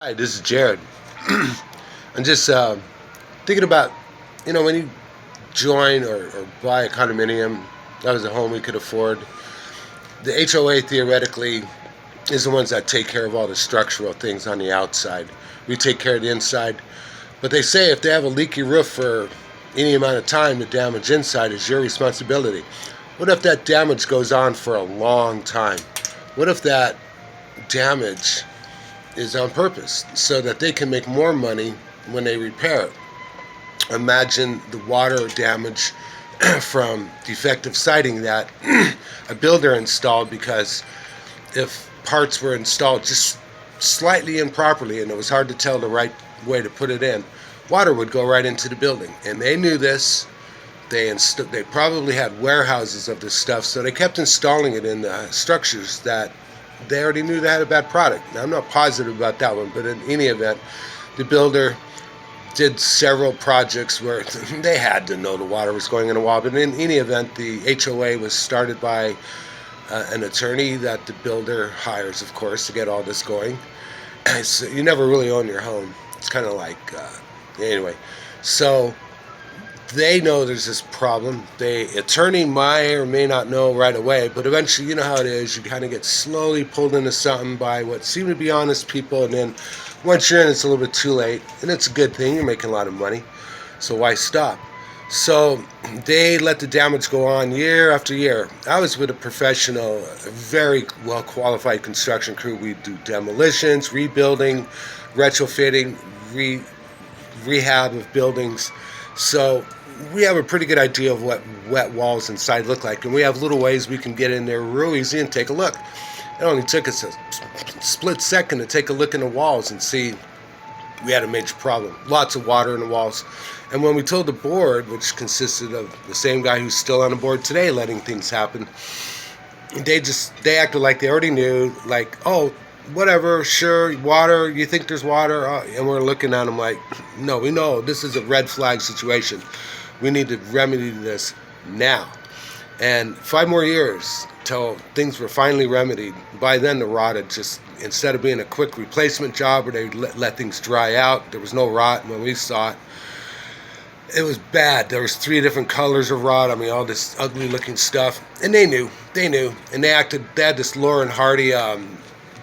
Hi, this is Jared. I'm just thinking about, when you join or buy a condominium, that was a home we could afford. The HOA theoretically is the ones that take care of all the structural things on the outside. We take care of the inside. But they say if they have a leaky roof for any amount of time, the damage inside is your responsibility. What if that damage goes on for a long time? What if that damage is on purpose so that they can make more money when they repair it? Imagine the water damage from defective siding that a builder installed because if parts were installed just slightly improperly and it was hard to tell the right way to put it in, water would go right into the building. And they knew this. They probably had warehouses of this stuff, so they kept installing it in the structures that they already knew they had a bad product. Now, I'm not positive about that one, but in any event, the builder did several projects where they had to know the water was going in the wall. But in any event, the HOA was started by an attorney that the builder hires, of course, to get all this going. So you never really own your home. It's kind of like, anyway. So they know there's this problem. The attorney may or may not know right away, but eventually, you know how it is. You kind of get slowly pulled into something by what seem to be honest people, and then once you're in, it's a little bit too late. And it's a good thing. You're making a lot of money, so why stop? So they let the damage go on year after year. I was with a professional, a very well-qualified construction crew. We do demolitions, rebuilding, retrofitting, rehab of buildings. So we have a pretty good idea of what wet walls inside look like, and we have little ways we can get in there real easy and take a look. It only took us a split second to take a look in the walls and see we had a major problem. Lots of water in the walls. And when we told the board, which consisted of the same guy who's still on the board today letting things happen, they acted like they already knew, like, oh, whatever, sure, water, you think there's water? And we're looking at them like, no, we know this is a red flag situation. We need to remedy this now. And 5 more years till things were finally remedied. By then, the rot had just, instead of being a quick replacement job where they let things dry out, there was no rot when we saw it. It was bad. There was 3 different colors of rot. I mean, all this ugly looking stuff. And they knew. And they had this Lauren Hardy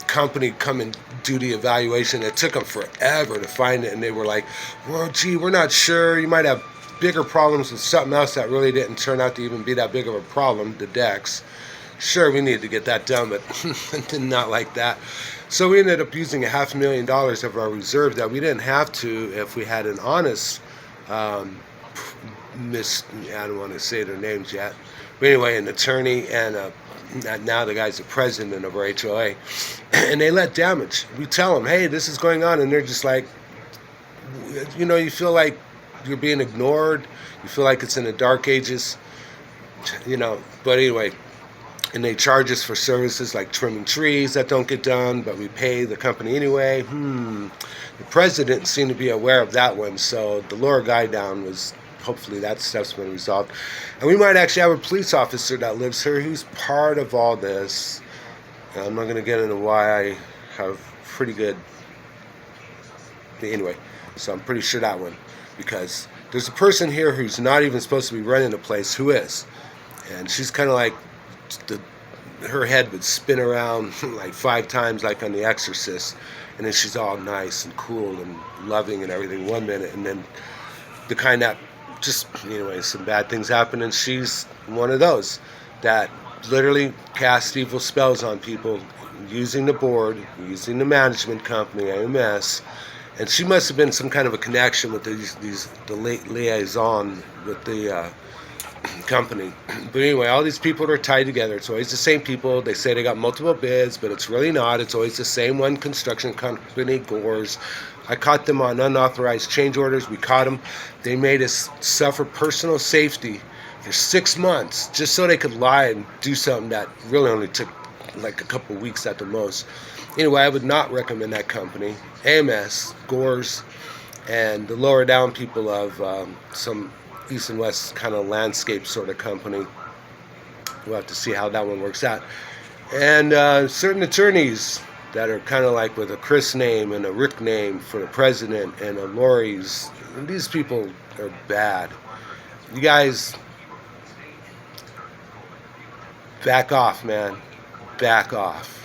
company come and do the evaluation. It took them forever to find it, and they were like, well, gee, we're not sure. You might have bigger problems with something else that really didn't turn out to even be that big of a problem, the decks. Sure, we needed to get that done, but did not like that. So we ended up using $500,000 of our reserve that we didn't have to if we had an honest I don't want to say their names yet, but anyway, an attorney and now the guy's the president of our HOA, and they let damage. We tell them, hey, this is going on, and they're just like, you feel like you're being ignored. You feel like it's in the dark ages, But anyway, and they charge us for services like trimming trees that don't get done, but we pay the company anyway. The president seemed to be aware of that one, so the lower guy down was, hopefully that stuff's been resolved. And we might actually have a police officer that lives here who's part of all this. And I'm not going to get into why I have pretty good... Anyway, so I'm pretty sure that one. Because there's a person here who's not even supposed to be running the place who is. And she's kind of like... her head would spin around like 5 times like on The Exorcist. And then she's all nice and cool and loving and everything 1 minute. And then the kind that just, anyway, some bad things happen. And she's one of those that literally cast evil spells on people using the board, using the management company, AMS. And she must have been some kind of a connection with the liaison with the company. But anyway, all these people are tied together. It's always the same people. They say they got multiple bids, but it's really not. It's always the same one construction company, Gores. I caught them on unauthorized change orders. We caught them. They made us suffer personal safety for 6 months just so they could lie and do something that really only took like a couple weeks at the most. Anyway, I would not recommend that company. AMS, Gores, and the lower down people of some East and West kind of landscape sort of company. We'll have to see how that one works out. And certain attorneys that are kind of like with a Chris name and a Rick name for the president and a Lori's. And these people are bad. You guys, back off, man. Back off.